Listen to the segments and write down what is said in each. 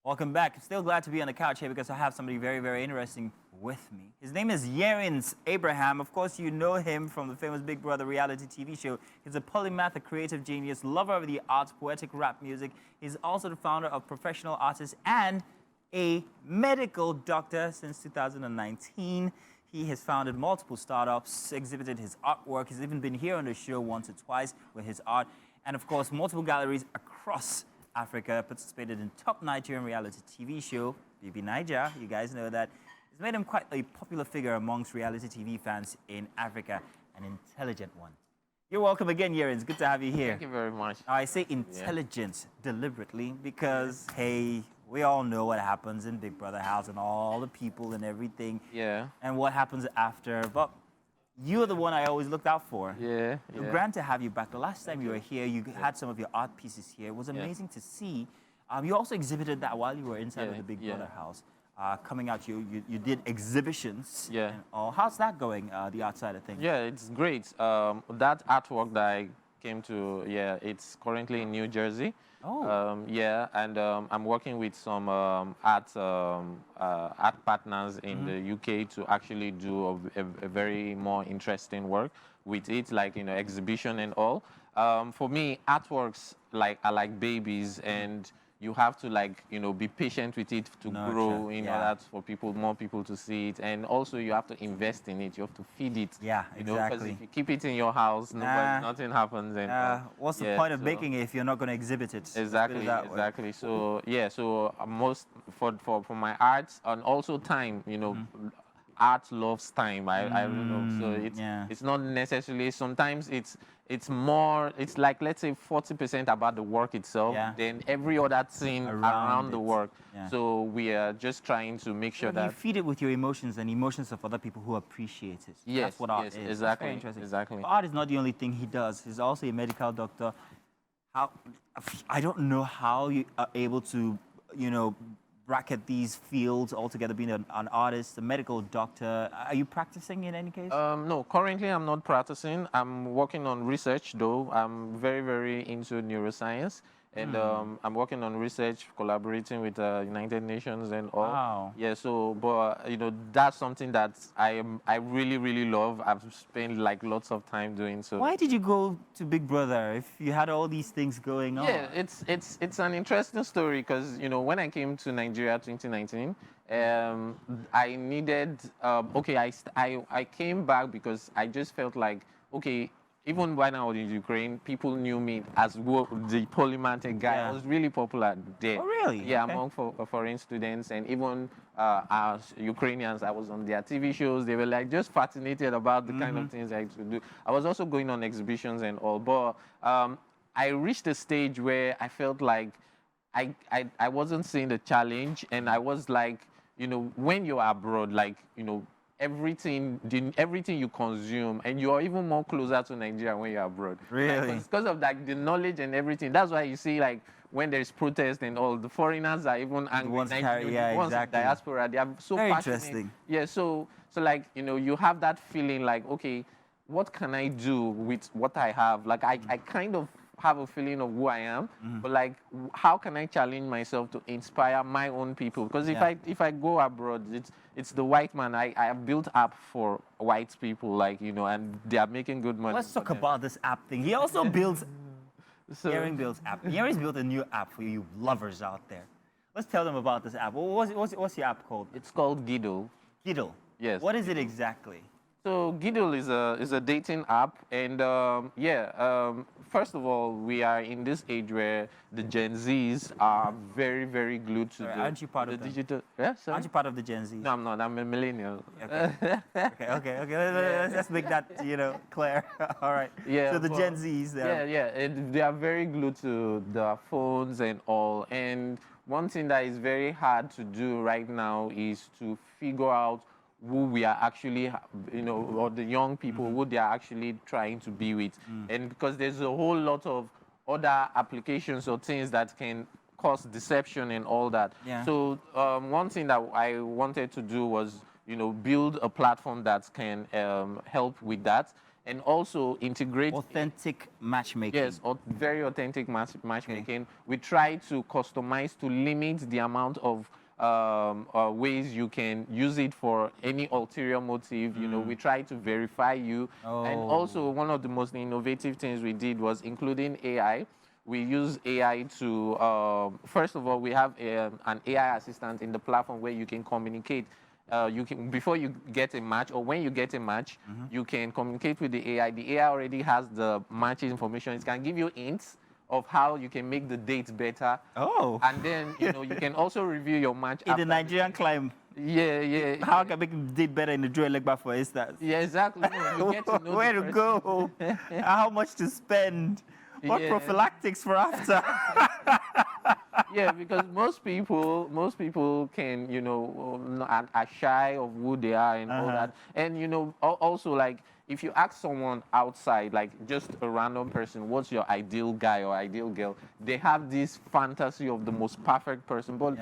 Welcome back. Still glad to be on the couch here because I have somebody very, very interesting with me. His name is Yerins Abraham. Of course, you know him from the famous Big Brother reality TV show. He's a polymath, a creative genius, lover of the arts, poetic rap music. He's also the founder of Professional Artists and a medical doctor since 2019. He has founded multiple startups, exhibited his artwork. He's even been here on the show once or twice with his art. And of course, multiple galleries across Africa, participated in top Nigerian reality TV show, BB Niger. You guys know that. It's made him quite a popular figure amongst reality TV fans in Africa, an intelligent one. You're welcome again, Yerins. Good to have you here. Thank you very much. I say intelligent deliberately because, hey, we all know what happens in Big Brother house and all the people and everything. Yeah. And what happens after. But you're the one I always looked out for. Yeah. We're glad to have you back. The last time you were here, you had some of your art pieces here. It was amazing to see. You also exhibited that while you were inside of the Big Brother house. Coming out, you did exhibitions. Yeah. And all. How's that going, the art side of things? Yeah, it's great. That artwork that I came to, it's currently in New Jersey. Oh. And I'm working with some art partners in the UK to actually do a very more interesting work with it, like, exhibition and all. For me, artworks are like babies, and you have to be patient with it to grow in order for more people to see it. And also you have to invest in it. You have to feed it. Yeah, Because if you keep it in your house, nothing happens. And, what's the point of making it if you're not going to exhibit it? Exactly. So most for my art, and also time, art loves time. I don't know. So it's not necessarily, sometimes it's more, it's like, let's say 40% about the work itself, then every other thing around the work. So we are just trying to make sure that you feed it with your emotions and emotions of other people who appreciate it. Yes, that's what art is. Exactly. But art is not the only thing he does. He's also a medical doctor. I don't know how you are able to, bracket these fields altogether, being an artist, a medical doctor. Are you practicing in any case? No, currently I'm not practicing. I'm working on research, though. I'm very, very into neuroscience. And I'm working on research, collaborating with United Nations and all. Wow. Yeah, so, but, that's something that I really, really love. I've spent, lots of time doing so. Why did you go to Big Brother if you had all these things going on? Yeah, it's an interesting story because, when I came to Nigeria 2019, I needed, I came back because I just felt like, okay, even when I was in Ukraine, people knew me as the polymath guy. I was really popular there. Oh, really? Yeah, among foreign students, and even as Ukrainians, I was on their TV shows. They were just fascinated about the kind of things I used to do. I was also going on exhibitions and all, but I reached a stage where I felt like I wasn't seeing the challenge, and I was like, when you're abroad, everything you consume, and you are even more closer to Nigeria when you're abroad. Really? Because of the knowledge and everything. That's why you see when there's protest and all, the foreigners are even angry. The ones in diaspora, they are so very passionate. Interesting. Yeah, so you have that feeling okay, what can I do with what I have? I kind of have a feeling of who I am, but how can I challenge myself to inspire my own people? Because if I go abroad, it's the white man. I have built app for white people, and they are making good money. Let's talk about this app thing. He also builds. Yerins builds app. Yerins built a new app for you lovers out there. Let's tell them about this app. What's your app called? It's called Giddle. Giddle. Yes. What is it exactly? So Giddle is a dating app, and first of all, we are in this age where the Gen Zs are very, very glued to aren't you part of the digital. Yeah, sorry? Aren't you part of the Gen Z? No, I'm not. I'm a millennial. Okay. Let's make that clear. All right. Yeah. So the Gen Zs. They are very glued to their phones and all. And one thing that is very hard to do right now is to figure out who we are actually, or the young people, who they are actually trying to be with. And because there's a whole lot of other applications or things that can cause deception and all that. Yeah. So one thing that I wanted to do was, build a platform that can help with that. and also integrate Authentic matchmaking. yes, very authentic matchmaking. We try to customize to limit the amount of ways you can use it for any ulterior motive. You know, we try to verify you. And also, one of the most innovative things we did was including AI. We use AI to, first of all, we have an AI assistant in the platform where you can communicate. You can, before you get a match or when you get a match, you can communicate with the AI. The AI already has the match information. It can give you hints of how you can make the date better. Oh. And then, you know, you can also review your match. In the Nigerian climb. Yeah, yeah. How can I make it date better in the Joe Legba, for instance? Yeah, exactly. No, you get to know where the to person. go, how much to spend, what Yeah. prophylactics for after. Yeah, because most people can, you know, are shy of who they are and all that. And, you know, also, like, if you ask someone outside, like just a random person, what's your ideal guy or ideal girl, they have this fantasy of the most perfect person. But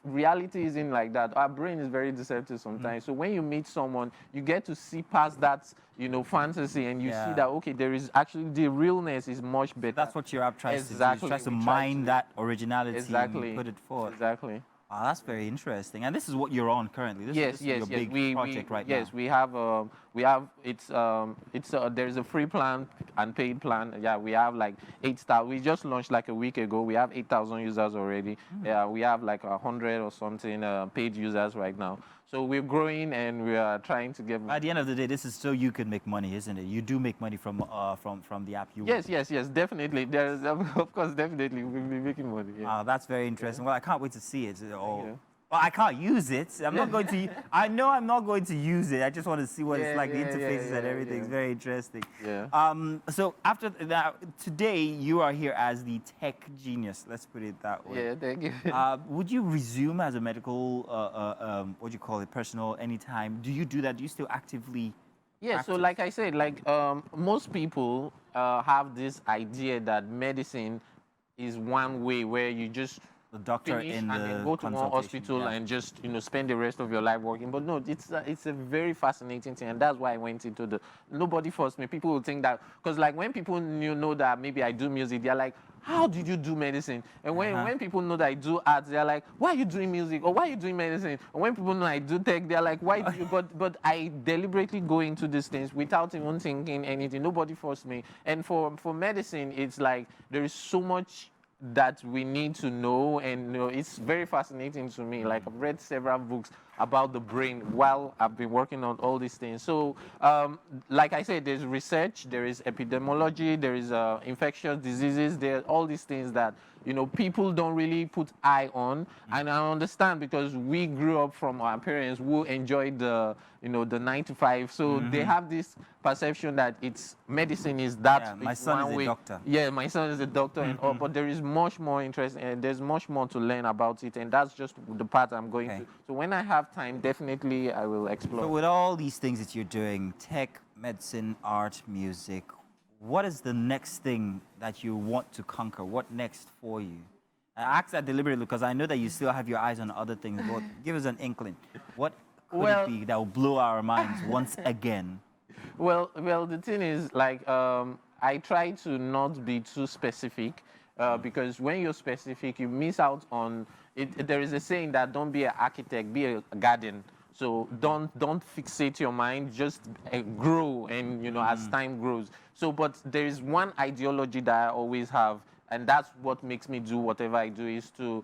reality isn't like that. Our brain is very deceptive sometimes. So when you meet someone, you get to see past that, you know, fantasy, and you see that, okay, there is actually, the realness is much better. That's what your app tries to do. It tries to We mine that originality and put it forth. Exactly. Oh, that's very interesting. And this is what you're on currently. This is your big project right now. Yes, we have there's a free plan and paid plan. Yeah, we have like 8,000. We just launched like a week ago. We have 8,000 users already. Yeah, we have like 100 or something paid users right now. So we're growing and we are trying to get. At the end of the day, this is so you can make money, isn't it? You do make money from the app. Yes, definitely. There's of course, definitely we'll be making money. Yeah. That's very interesting. Well, I can't wait to see it. Well, I can't use it. I'm not going to. I know I'm not going to use it. I just want to see what it's like. The interfaces and everything is very interesting. Yeah. So after that, today you are here as the tech genius. Let's put it that way. Yeah, thank you. Would you resume as a medical, what do you call it, personal anytime? Do you do that? Do you still actively? Yeah. practice? So like I said, like most people have this idea that medicine is one way where you just the doctor finish in and the then go to one hospital yeah. and just, you know, spend the rest of your life working. But no, it's a very fascinating thing, and that's why I went into the. Nobody forced me. People will think that, because like when people know that maybe I do music, they're like, how did you do medicine? And when people know that I do arts, they're like, why are you doing music, or why are you doing medicine? And when people know I do tech, they're like, why do you? But I deliberately go into these things without even thinking anything. Nobody forced me. And for medicine, it's like there is so much that we need to know, and you know, it's very fascinating to me. Like, I've read several books about the brain while I've been working on all these things. So like I said, there's research, there is epidemiology, there is infectious diseases, there are all these things that, you know, people don't really put eye on. And I understand, because we grew up from our parents who enjoyed the, you know, the 9 to 5. So they have this perception that it's medicine is that. Yeah, my son is a doctor. Yeah, my son is a doctor and all, but there is much more interest and there's much more to learn about it. And that's just the part I'm going to. So when I have time, definitely I will explore. So with all these things that you're doing, tech, medicine, art, music, what is the next thing that you want to conquer? What next for you? I ask that deliberately because I know that you still have your eyes on other things, but give us an inkling. What could it be that will blow our minds once again? Well, the thing is, like, I try to not be too specific, because when you're specific, you miss out on it. There is a saying that don't be an architect, be a garden. So don't fixate your mind, just grow, and you know, as time grows. So, but there is one ideology that I always have, and that's what makes me do whatever I do, is to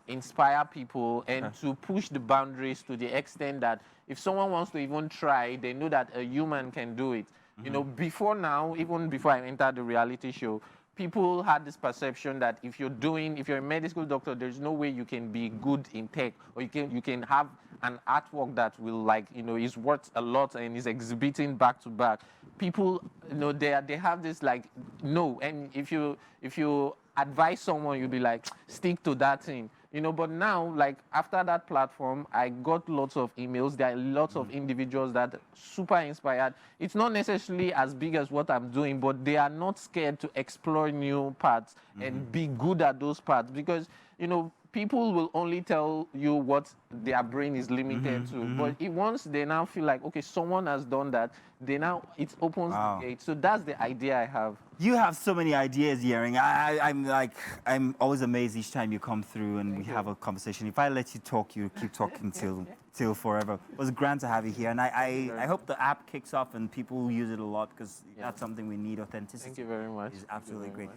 inspire people and to push the boundaries to the extent that if someone wants to even try, they know that a human can do it. You know, before now, even before I entered the reality show, people had this perception that if you're a medical doctor, there's no way you can be good in tech, or you can have an artwork that will, like, you know, is worth a lot and is exhibiting back to back. People, you know, they have this, like, no. And if you advise someone, you'll be like, stick to that thing. You know, but now, like, after that platform, I got lots of emails. There are lots of individuals that are super inspired. It's not necessarily as big as what I'm doing, but they are not scared to explore new paths and be good at those paths. Because, you know, people will only tell you what their brain is limited to. But once they now feel like, okay, someone has done that, it opens the gate. So that's the idea I have. You have so many ideas, Yering. I'm always amazed each time you come through and we have a conversation. If I let you talk, you keep talking till forever. It was grand to have you here, and I hope the app kicks off and people use it a lot, because that's something we need. Authenticity. Thank you very much. Is absolutely great.